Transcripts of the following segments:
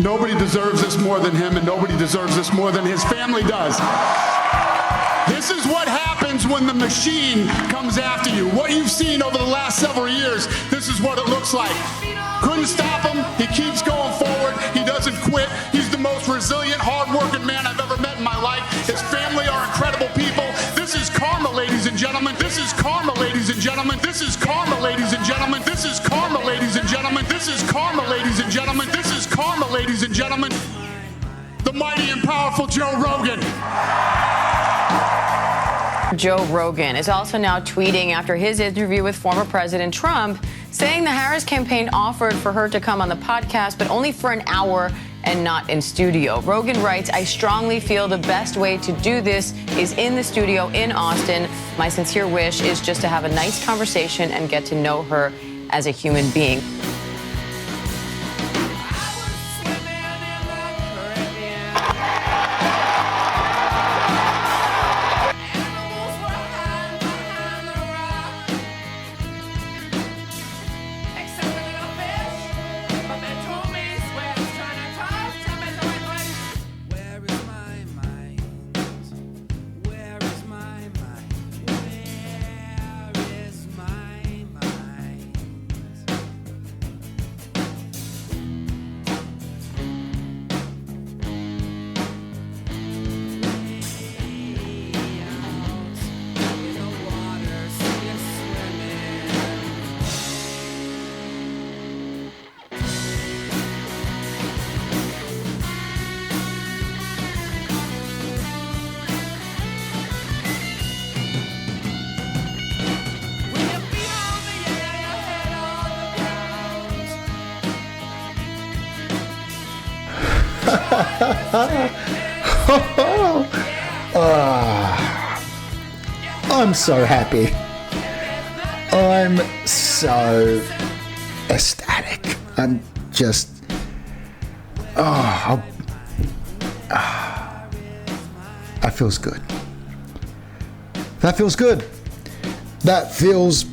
Nobody deserves this more than him, and nobody deserves this more than his family does. This is what happens when the machine comes after you. What you've seen over the last several years, this is what it looks like. Couldn't stop him. He keeps going forward. He doesn't quit. He's the most resilient, hard-working man I've ever met in my life. His family are incredible people. This is karma, ladies and gentlemen. This is karma, ladies and gentlemen. This is karma, ladies and gentlemen. This is karma, ladies and gentlemen. This is karma, ladies and gentlemen. This is karma, ladies and gentlemen. The mighty and powerful Joe Rogan. Joe Rogan is also now tweeting after his interview with former President Trump, saying the Harris campaign offered for her to come on the podcast, but only for an hour and not in studio. Rogan writes, "I strongly feel the best way to do this is in the studio in Austin. My sincere wish is just to have a nice conversation and get to know her as a human being." I'm so happy. I'm so ecstatic. I'm just... that feels good. That feels good. That feels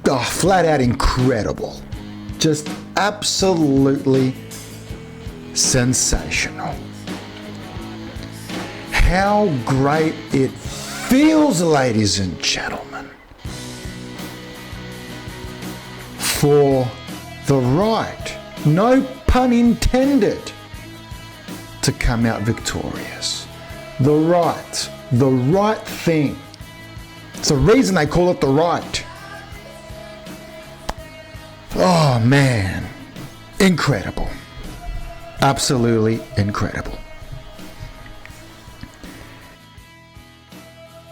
flat out incredible. Just absolutely sensational. How great it feels, ladies and gentlemen, for the right, no pun intended, to come out victorious. The right thing. It's the reason they call it the right. Oh man, incredible. Absolutely incredible.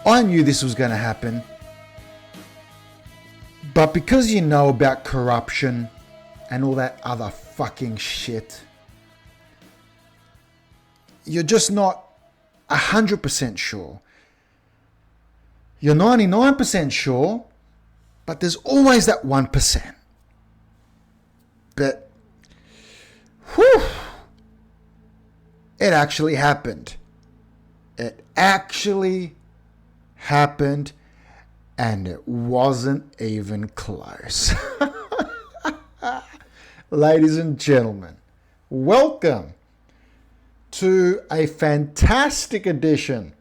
I knew this was going to happen, but because you know about corruption and all that other fucking shit, you're just not 100% sure. You're 99% sure, but there's always that 1%. But, whew, it actually happened. It actually happened, and it wasn't even close. Ladies and gentlemen, welcome to a fantastic edition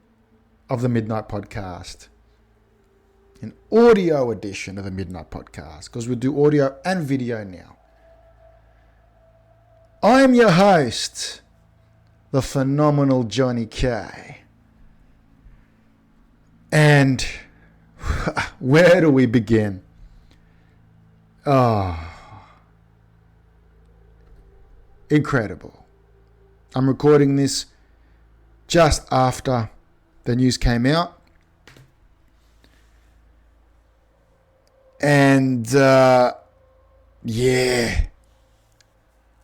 of the Midnight Podcast. An audio edition of the Midnight Podcast, because we do audio and video now. I am your host, the phenomenal Johnny K. And where do we begin? Oh, incredible. I'm recording this just after the news came out. And, yeah,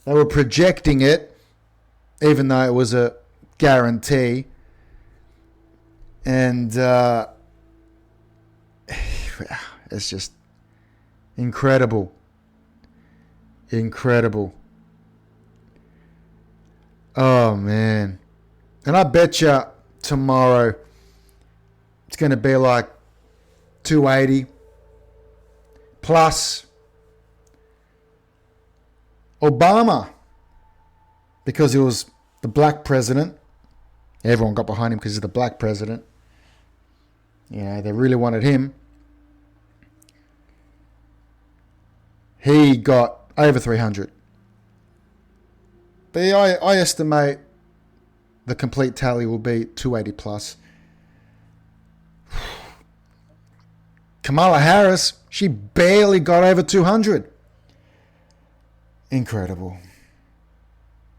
they were projecting it, even though it was a guarantee. And it's just incredible. Incredible. Oh, man. And I bet you tomorrow it's going to be like 280 plus. Obama because he was the black president. Everyone got behind him because he's the black president. You know, they really wanted him. He got over 300. But I estimate the complete tally will be 280 plus. Kamala Harris, she barely got over 200. Incredible.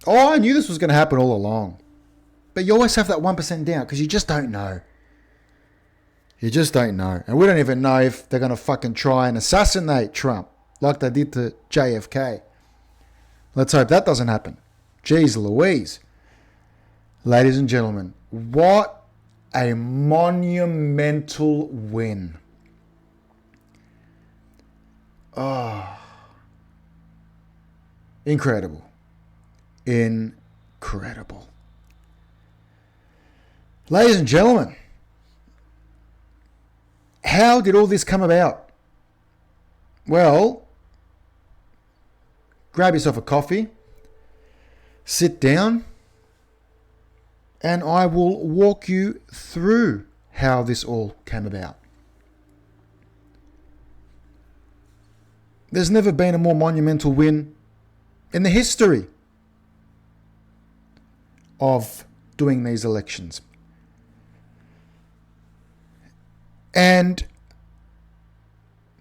Oh, I knew this was going to happen all along. But you always have that 1% down because you just don't know. You just don't know. And we don't even know if they're going to fucking try and assassinate Trump like they did to JFK. Let's hope that doesn't happen. Jeez Louise. Ladies and gentlemen, what a monumental win. Oh. Incredible. Incredible. Ladies and gentlemen, how did all this come about? Well, grab yourself a coffee, sit down, and I will walk you through how this all came about. There's never been a more monumental win in the history of doing these elections. And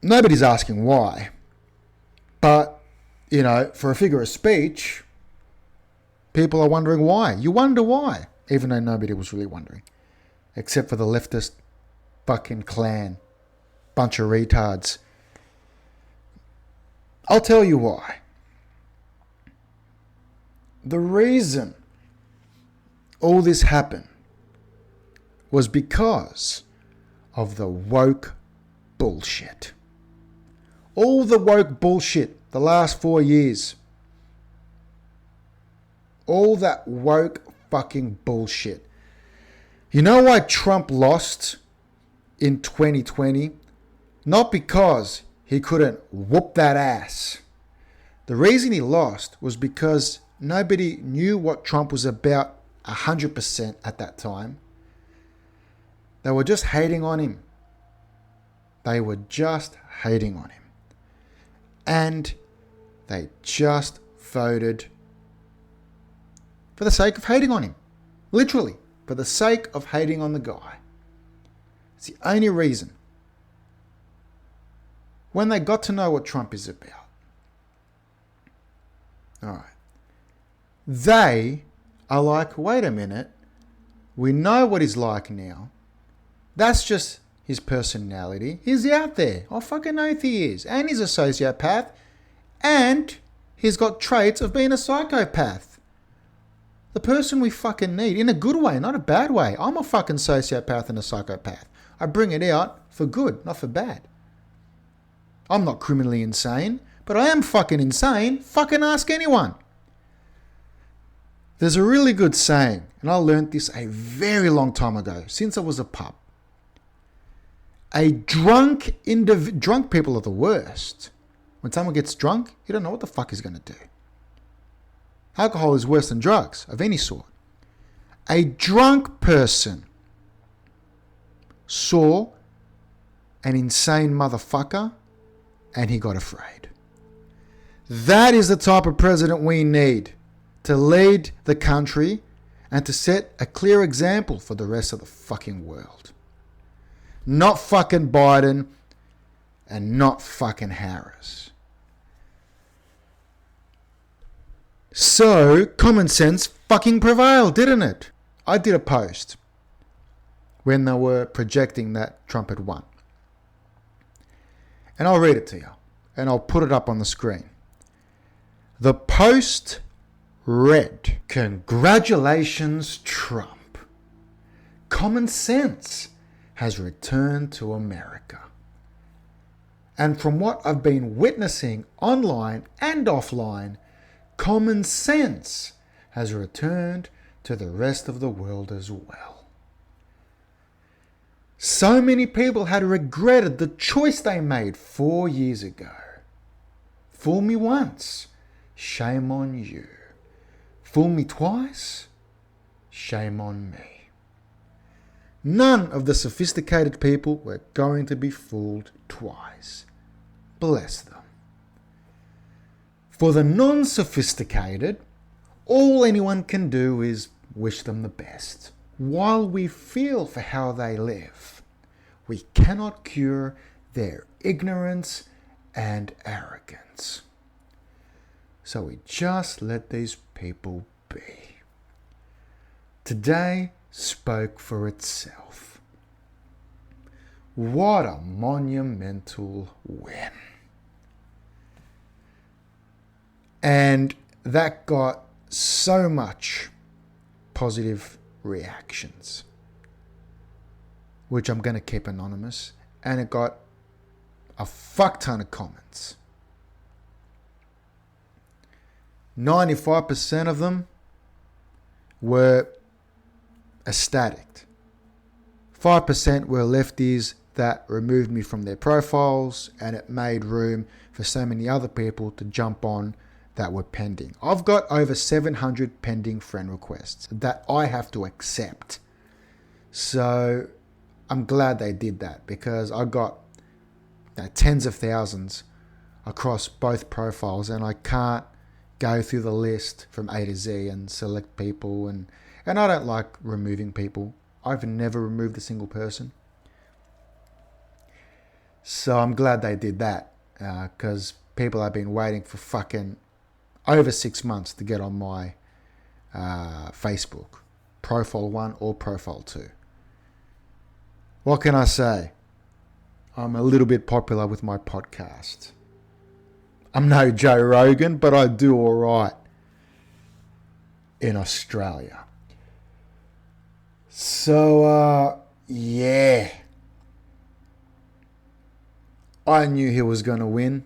nobody's asking why. But, you know, for a figure of speech, people are wondering why. You wonder why, even though nobody was really wondering. Except for the leftist fucking clan. Bunch of retards. I'll tell you why. The reason all this happened was because of the woke bullshit. All the woke bullshit the last 4 years. All that woke fucking bullshit. You know why Trump lost in 2020? Not because he couldn't whoop that ass. The reason he lost was because nobody knew what Trump was about 100% at that time. They were just hating on him. They were just hating on him. And they just voted for the sake of hating on him. Literally, for the sake of hating on the guy. It's the only reason. When they got to know what Trump is about. Alright. They are like, wait a minute. We know what he's like now. That's just his personality. He's out there. I fucking know if he is. And he's a sociopath. And he's got traits of being a psychopath. The person we fucking need. In a good way, not a bad way. I'm a fucking sociopath and a psychopath. I bring it out for good, not for bad. I'm not criminally insane. But I am fucking insane. Fucking ask anyone. There's a really good saying. And I learned this a very long time ago. Since I was a pup. Drunk people are the worst. When someone gets drunk, you don't know what the fuck he's going to do. Alcohol is worse than drugs of any sort. A drunk person saw an insane motherfucker and he got afraid. That is the type of president we need to lead the country and to set a clear example for the rest of the fucking world. Not fucking Biden and not fucking Harris. So, common sense fucking prevailed, didn't it? I did a post when they were projecting that Trump had won. And I'll read it to you. And I'll put it up on the screen. The post read, "Congratulations, Trump. Common sense has returned to America. And from what I've been witnessing online and offline, common sense has returned to the rest of the world as well. So many people had regretted the choice they made 4 years ago. Fool me once, shame on you. Fool me twice? Shame on me. None of the sophisticated people were going to be fooled twice. Bless them. For the non-sophisticated, all anyone can do is wish them the best. While we feel for how they live, we cannot cure their ignorance and arrogance. So we just let these people be. Today spoke for itself. What a monumental win. And that got so much positive reactions, which I'm going to keep anonymous, and it got a fuck ton of comments. 95% of them were ecstatic. 5% were lefties that removed me from their profiles, and it made room for so many other people to jump on that were pending. I've got over 700 pending friend requests that I have to accept. So I'm glad they did that, because I got tens of thousands across both profiles, and I can't go through the list from A to Z and select people, and I don't like removing people. I've never removed a single person. So I'm glad they did that, because people have been waiting for fucking over 6 months to get on my Facebook, Profile 1 or Profile 2. What can I say? I'm a little bit popular with my podcast. I'm no Joe Rogan, but I do all right in Australia. So, yeah. I knew he was going to win.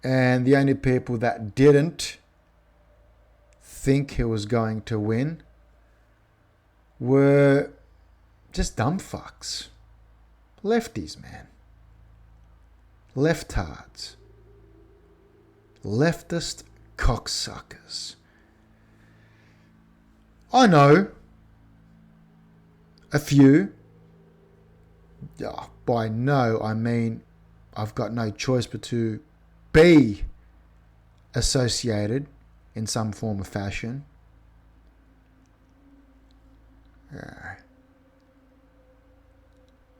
And the only people that didn't think he was going to win were just dumb fucks. Lefties, man. Leftards. Leftist cocksuckers. I know a few. By no, I mean I've got no choice but to be associated in some form or fashion.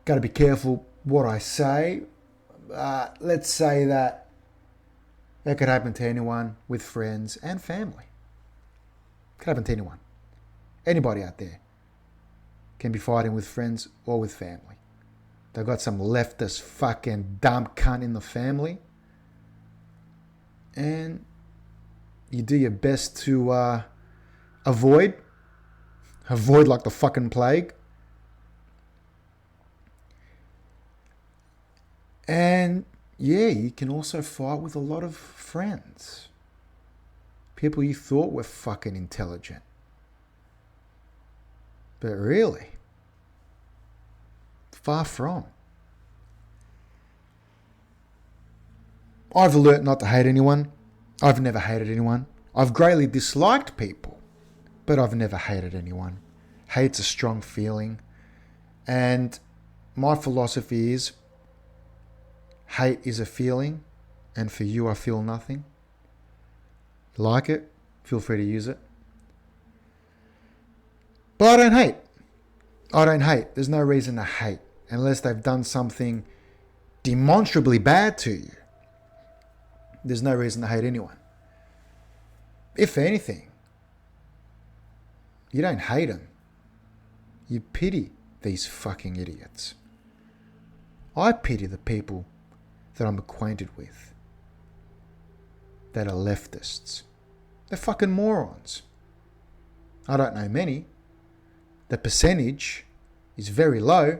Got to be careful what I say. Let's say that could happen to anyone with friends and family. Could happen to anyone. Anybody out there can be fighting with friends or with family. They've got some leftist fucking dumb cunt in the family. And you do your best to avoid like the fucking plague. And yeah, you can also fight with a lot of friends. People you thought were fucking intelligent. But really, far from. I've learnt not to hate anyone. I've never hated anyone. I've greatly disliked people, but I've never hated anyone. Hate's a strong feeling. And my philosophy is, hate is a feeling, and for you I feel nothing. Like it, feel free to use it. But I don't hate. I don't hate. There's no reason to hate unless they've done something demonstrably bad to you. There's no reason to hate anyone. If anything, you don't hate them. You pity these fucking idiots. I pity the people that I'm acquainted with that are leftists. They're fucking morons. I don't know many. The percentage is very low,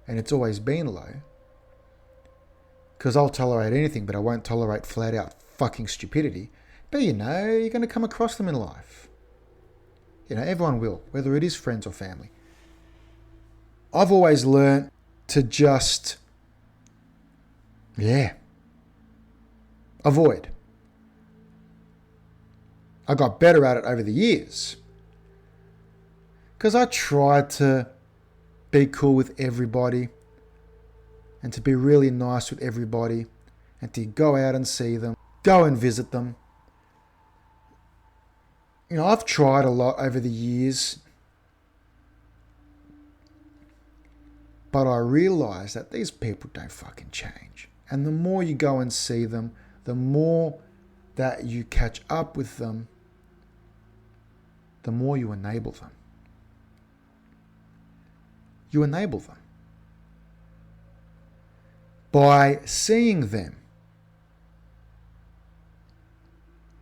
and it's always been low. Because I'll tolerate anything, but I won't tolerate flat out fucking stupidity. But you know, you're going to come across them in life. You know, everyone will, whether it is friends or family. I've always learned to just, avoid. I got better at it over the years. Because I tried to be cool with everybody and to be really nice with everybody and to go out and see them, go and visit them. You know, I've tried a lot over the years, but I realised that these people don't fucking change. And the more you go and see them, the more that you catch up with them, the more you enable them. You enable them. By seeing them,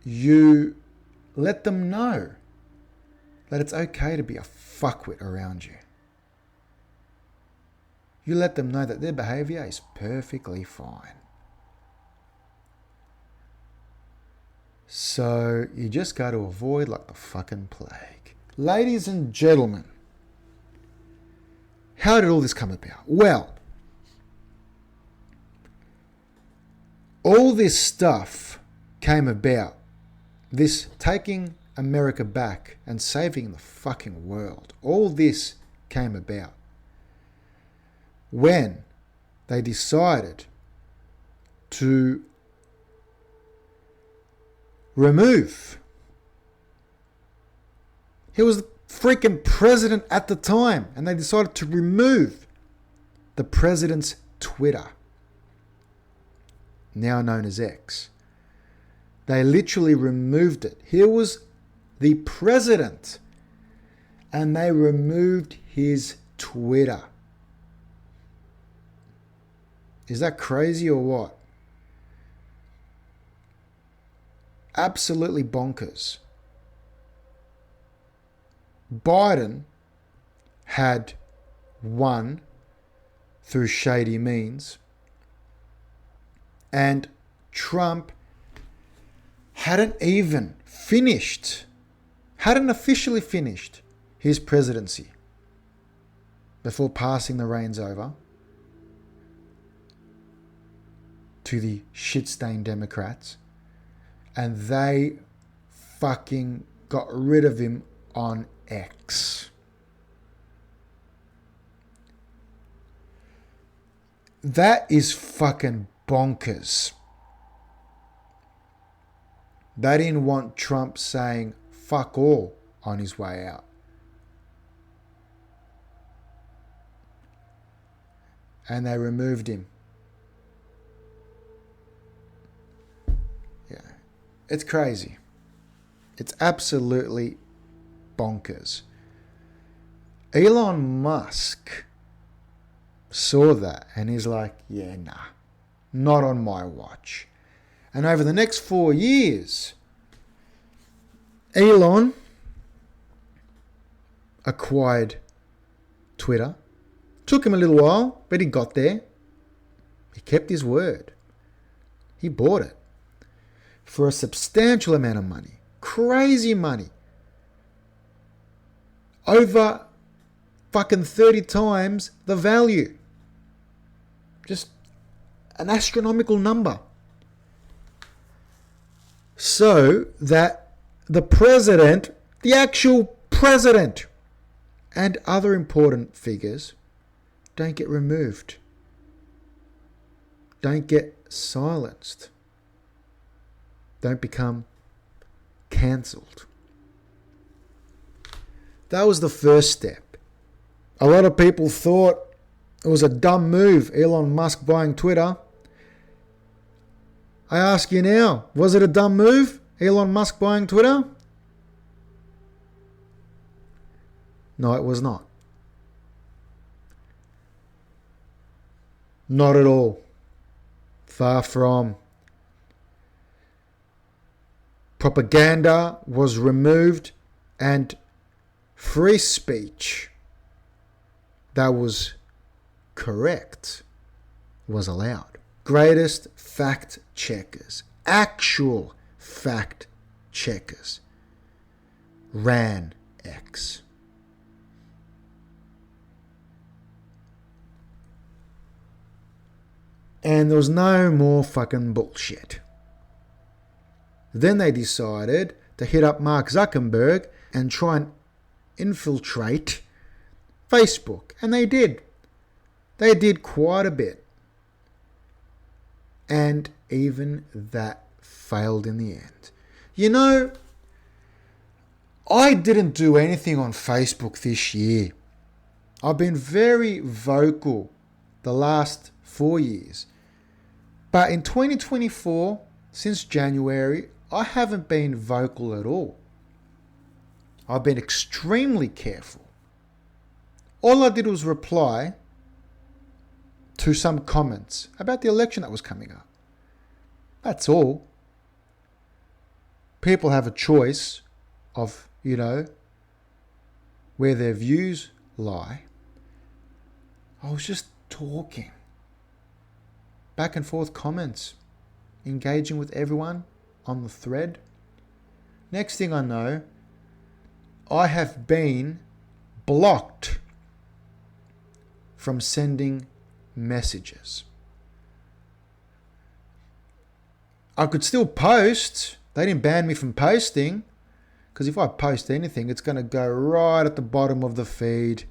you let them know that it's okay to be a fuckwit around you. You let them know that their behaviour is perfectly fine. So you just got to avoid like the fucking plague. Ladies and gentlemen, how did all this come about? Well, all this stuff came about, this taking America back and saving the fucking world, all this came about when they decided to remove. He was the freaking president at the time, and they decided to remove the president's Twitter, now known as X. They literally removed it. He was the president, and they removed his Twitter. Is that crazy or what? Absolutely bonkers. Biden had won through shady means, and Trump hadn't officially finished his presidency before passing the reins over to the shit-stained Democrats, and they fucking got rid of him on X. That is fucking bonkers. They didn't want Trump saying fuck all on his way out. And they removed him. Yeah. It's crazy. It's absolutely bonkers. Elon Musk saw that and he's like, yeah, nah, not on my watch. And over the next 4 years, Elon acquired Twitter. Took him a little while, but he got there. He kept his word. He bought it for a substantial amount of money. Crazy money. Over fucking 30 times the value. Just an astronomical number. So that the president, the actual president, and other important figures don't get removed. Don't get silenced. Don't become cancelled. That was the first step. A lot of people thought it was a dumb move, Elon Musk buying Twitter. I ask you now, was it a dumb move, Elon Musk buying Twitter? No, it was not. Not at all. Far from. Propaganda was removed and free speech that was correct was allowed. Greatest fact checkers, actual fact checkers, ran X. And there was no more fucking bullshit. Then they decided to hit up Mark Zuckerberg and try and infiltrate Facebook. And they did. They did quite a bit. And even that failed in the end. You know, I didn't do anything on Facebook this year. I've been very vocal the last 4 years. But in 2024, since January, I haven't been vocal at all. I've been extremely careful. All I did was reply to some comments about the election that was coming up. That's all. People have a choice of, where their views lie. I was just talking. Back and forth comments. Engaging with everyone on the thread. Next thing I know, I have been blocked from sending messages. I could still post. They didn't ban me from posting. Because if I post anything, it's going to go right at the bottom of the feed.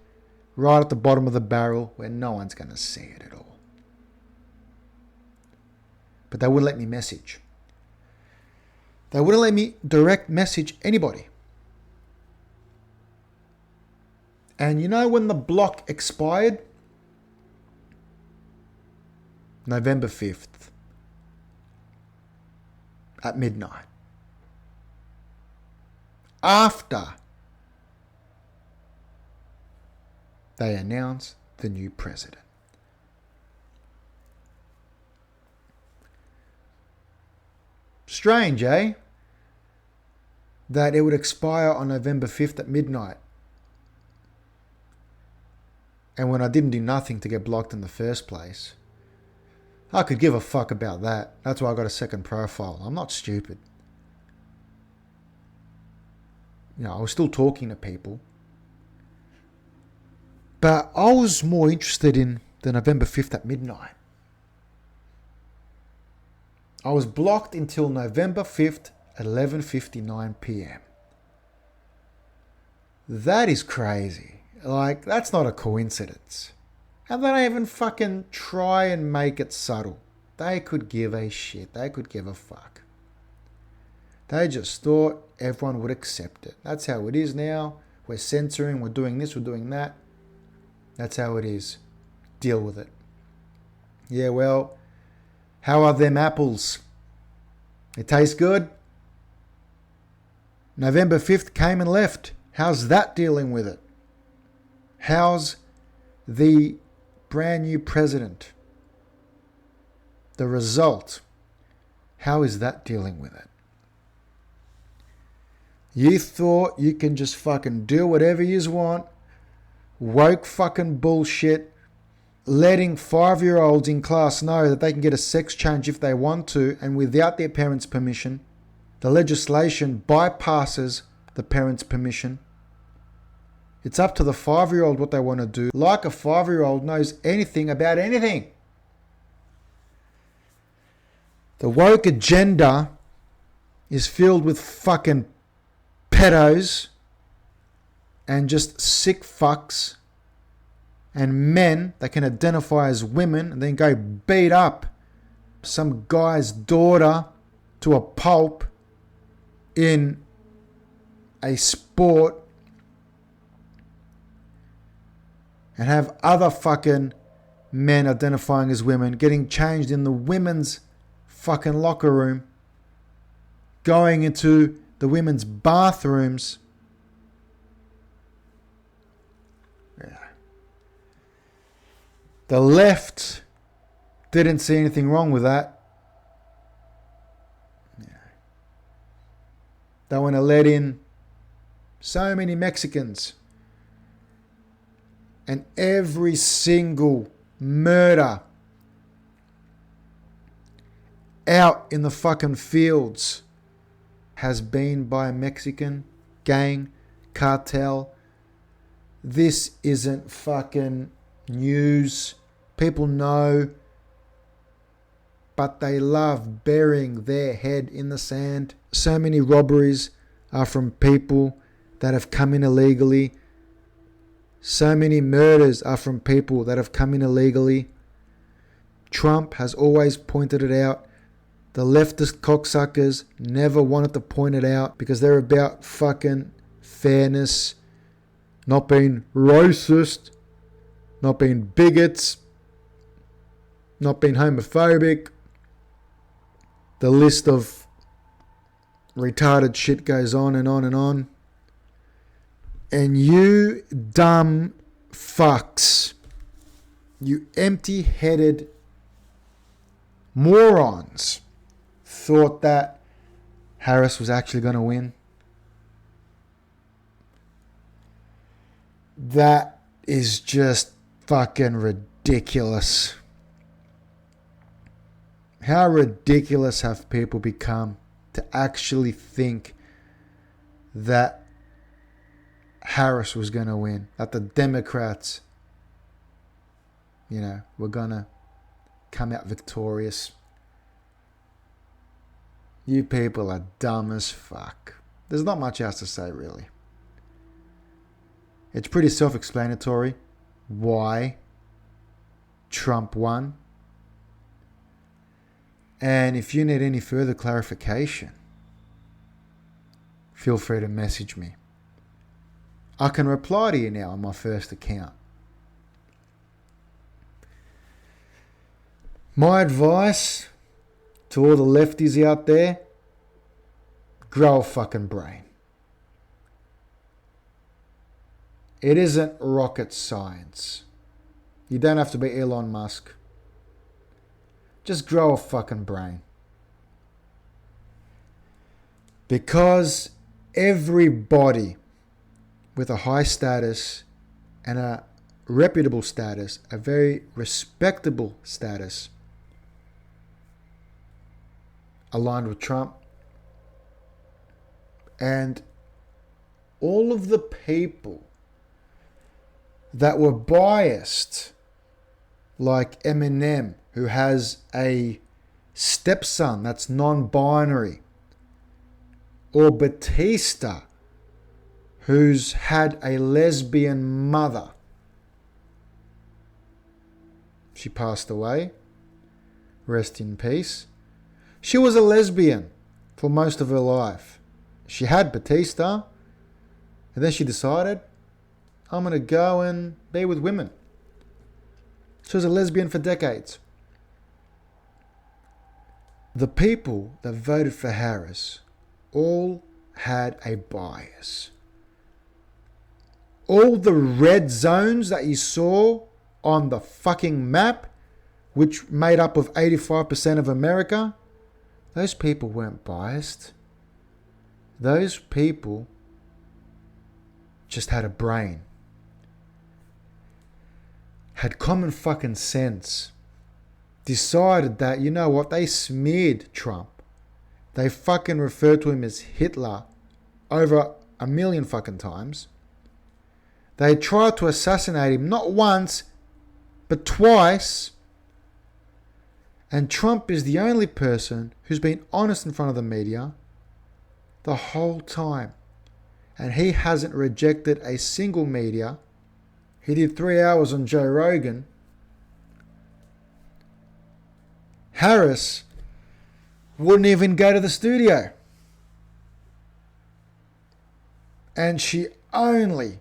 Right at the bottom of the barrel where no one's going to see it at all. But they wouldn't let me message. They wouldn't let me direct message anybody. And you know when the block expired? November 5th. At midnight. After they announced the new president. Strange, eh? That it would expire on November 5th at midnight. And when I didn't do nothing to get blocked in the first place, I could give a fuck about that. That's why I got a second profile. I'm not stupid. I was still talking to people. But I was more interested in the November 5th at midnight. I was blocked until November 5th at 11:59 p.m. That is crazy. That's not a coincidence. And they don't even fucking try and make it subtle. They could give a shit. They could give a fuck. They just thought everyone would accept it. That's how it is now. We're censoring, we're doing this, we're doing that. That's how it is. Deal with it. Yeah, well, how are them apples? They taste good? November 5th came and left. How's that dealing with it? How's the brand new president? The result. How is that dealing with it? You thought you can just fucking do whatever you want. Woke fucking bullshit. Letting 5-year-olds in class know that they can get a sex change if they want to and without their parents' permission. The legislation bypasses the parents' permission. It's up to the 5-year-old what they want to do. Like a 5-year-old knows anything about anything. The woke agenda is filled with fucking pedos and just sick fucks and men that can identify as women and then go beat up some guy's daughter to a pulp in a sport and have other fucking men identifying as women getting changed in the women's fucking locker room, going into the women's bathrooms. Yeah. The left didn't see anything wrong with that. Yeah. They want to let in so many Mexicans. And every single murder out in the fucking fields has been by a Mexican gang, cartel. This isn't fucking news. People know. But they love burying their head in the sand. So many robberies are from people that have come in illegally. So many murders are from people that have come in illegally. Trump has always pointed it out. The leftist cocksuckers never wanted to point it out because they're about fucking fairness, not being racist, not being bigots, not being homophobic. The list of retarded shit goes on and on and on. And you dumb fucks, you empty-headed morons, thought that Harris was actually going to win. That is just fucking ridiculous. How ridiculous have people become to actually think that Harris was going to win, that the Democrats, were going to come out victorious. You people are dumb as fuck. There's not much else to say, really. It's pretty self-explanatory why Trump won. And if you need any further clarification, feel free to message me. I can reply to you now on my first account. My advice to all the lefties out there, grow a fucking brain. It isn't rocket science. You don't have to be Elon Musk. Just grow a fucking brain. Because everybody with a high status and a reputable status, a very respectable status, aligned with Trump. And all of the people that were biased, like Eminem, who has a stepson that's non-binary, or Batista, who's had a lesbian mother. She passed away. Rest in peace. She was a lesbian for most of her life. She had Batista, and then she decided, I'm going to go and be with women. She was a lesbian for decades. The people that voted for Harris all had a bias. All the red zones that you saw on the fucking map, which made up of 85% of America, those people weren't biased. Those people just had a brain. Had common fucking sense. Decided that, you know what, they smeared Trump. They fucking referred to him as Hitler over 1 million fucking times. They tried to assassinate him not once, but twice. And Trump is the only person who's been honest in front of the media the whole time. And he hasn't rejected a single media. He did 3 hours on Joe Rogan. Harris wouldn't even go to the studio. And she only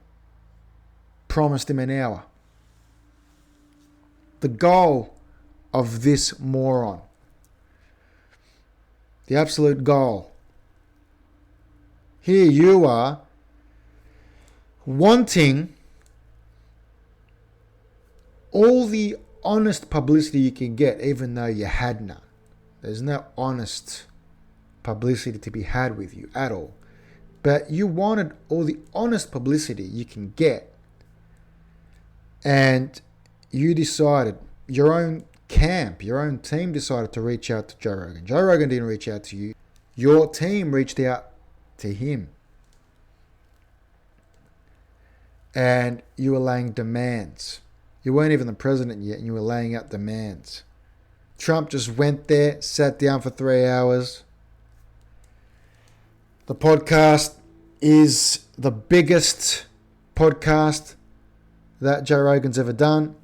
promised him an hour. The goal of this moron, the absolute goal. Here you are wanting all the honest publicity you can get, even though you had none. There's no honest publicity to be had with you at all. But you wanted all the honest publicity you can get. And you decided, your own camp, your own team decided to reach out to Joe Rogan. Joe Rogan didn't reach out to you. Your team reached out to him. And you were laying demands. You weren't even the president yet, and you were laying out demands. Trump just went there, sat down for 3 hours. The podcast is the biggest podcast that Joe Rogan's ever done.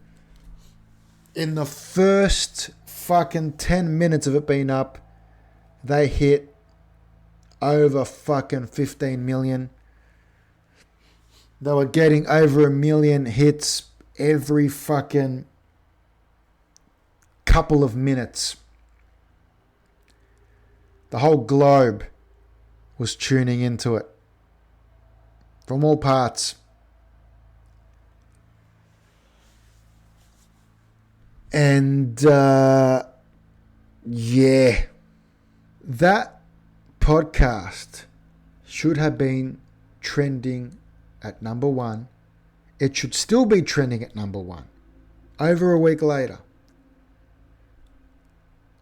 In the first fucking 10 minutes of it being up, they hit over fucking 15 million. They were getting over 1 million hits every fucking couple of minutes. The whole globe was tuning into it from all parts. And yeah, that podcast should have been trending at number one. It should still be trending at number one over a week later.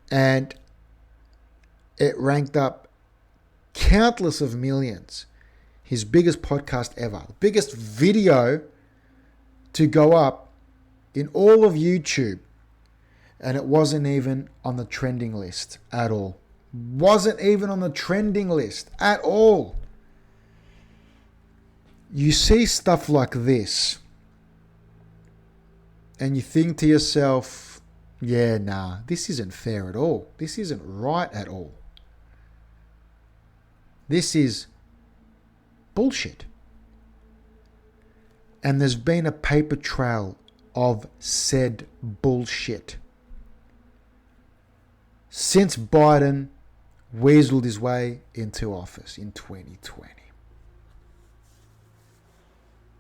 And it ranked up countless of millions. His biggest podcast ever. The biggest video to go up in all of YouTube. And it wasn't even on the trending list at all. Wasn't even on the trending list at all. You see stuff like this and you think to yourself, yeah, nah, this isn't fair at all. This isn't right at all. This is bullshit. And there's been a paper trail of said bullshit since Biden weaseled his way into office in 2020.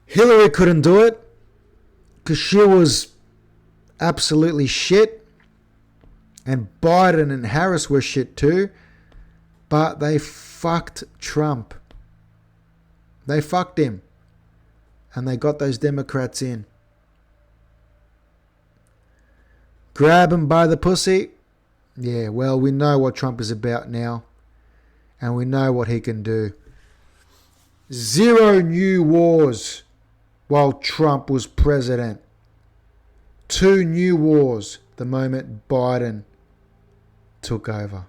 Hillary couldn't do it because she was absolutely shit. And Biden and Harris were shit too. But they fucked Trump. They fucked him. And they got those Democrats in. Grab him by the pussy. Yeah, well, we know what Trump is about now. And we know what he can do. 0 new wars while Trump was president. 2 new wars the moment Biden took over.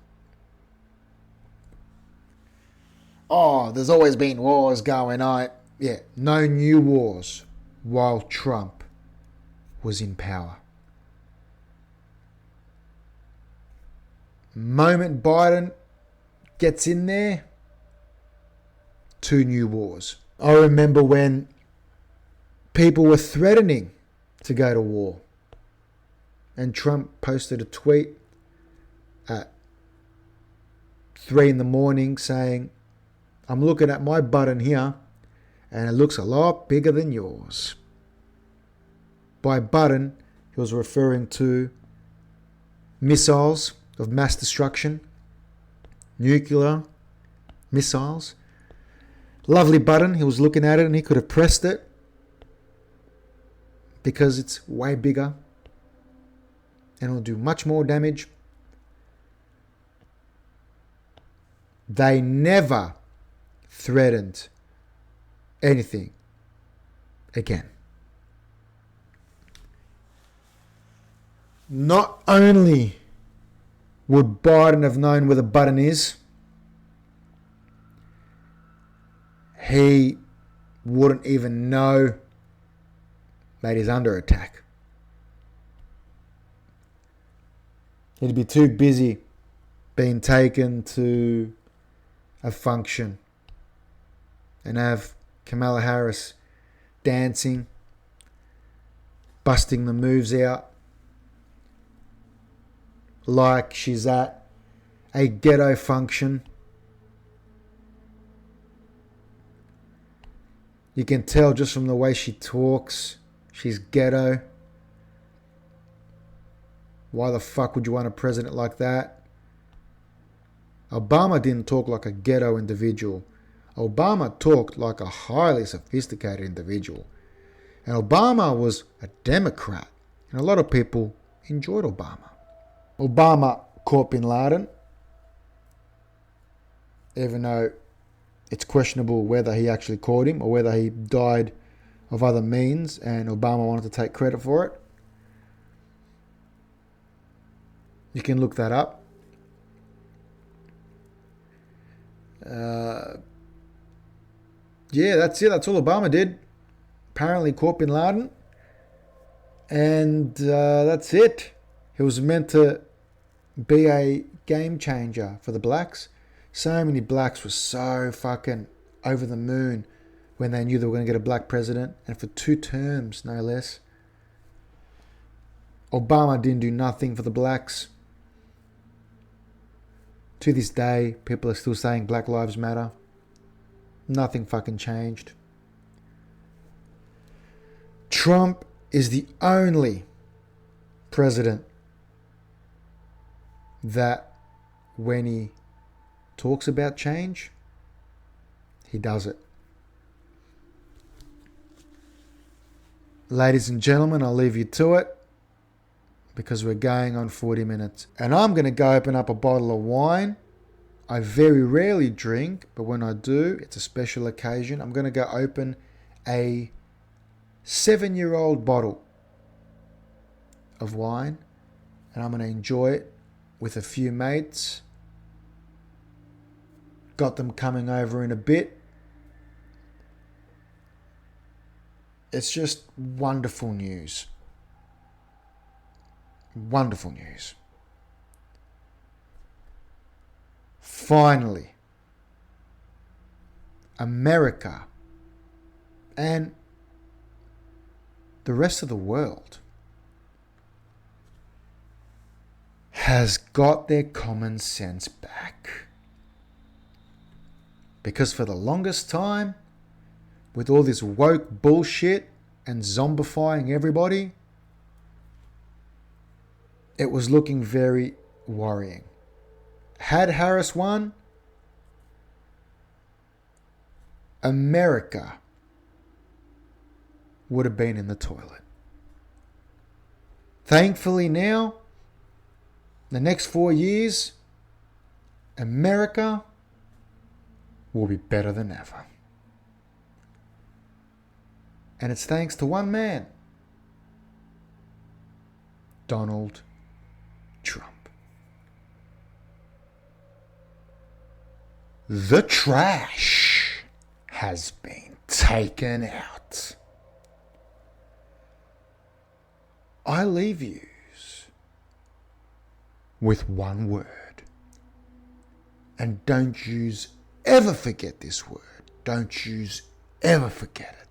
Oh, there's always been wars going on. Yeah, no new wars while Trump was in power. Moment Biden gets in there, 2 new wars. I remember when people were threatening to go to war. And Trump posted a tweet at 3 a.m. saying, I'm looking at my button here and it looks a lot bigger than yours. By button, he was referring to missiles of mass destruction, nuclear missiles. Lovely button. He was looking at it and he could have pressed it because it's way bigger and it'll do much more damage. They never threatened anything again. Not only would Biden have known where the button is, he wouldn't even know that he's under attack. He'd be too busy being taken to a function and have Kamala Harris dancing, busting the moves out like she's at a ghetto function. You can tell just from the way she talks, she's ghetto. Why the fuck would you want a president like that? Obama didn't talk like a ghetto individual. Obama talked like a highly sophisticated individual. And Obama was a Democrat. And a lot of people enjoyed Obama. Obama caught Bin Laden, even though it's questionable whether he actually caught him or whether he died of other means and Obama wanted to take credit for it. You can look that up. Yeah, that's it. That's all Obama did. Apparently caught Bin Laden. And that's it. He was meant to be a game changer for the blacks. So many blacks were so fucking over the moon when they knew they were going to get a black president. And for 2 terms, no less. Obama didn't do nothing for the blacks. To this day, people are still saying Black Lives Matter. Nothing fucking changed. Trump is the only president that when he talks about change, he does it. Ladies and gentlemen, I'll leave you to it because we're going on 40 minutes. And I'm going to go open up a bottle of wine. I very rarely drink, but when I do, it's a special occasion. I'm going to go open a 7-year-old bottle of wine, and I'm going to enjoy it with a few mates. Got them coming over in a bit. It's just wonderful news. Wonderful news. Finally, America and the rest of the world has got their common sense back. Because for the longest time, with all this woke bullshit and zombifying everybody, it was looking very worrying. Had Harris won, America would have been in the toilet. Thankfully now, the next 4 years, America will be better than ever. And it's thanks to one man, Donald Trump. The trash has been taken out. I leave you with one word. And don't you ever forget this word. Don't you ever forget it.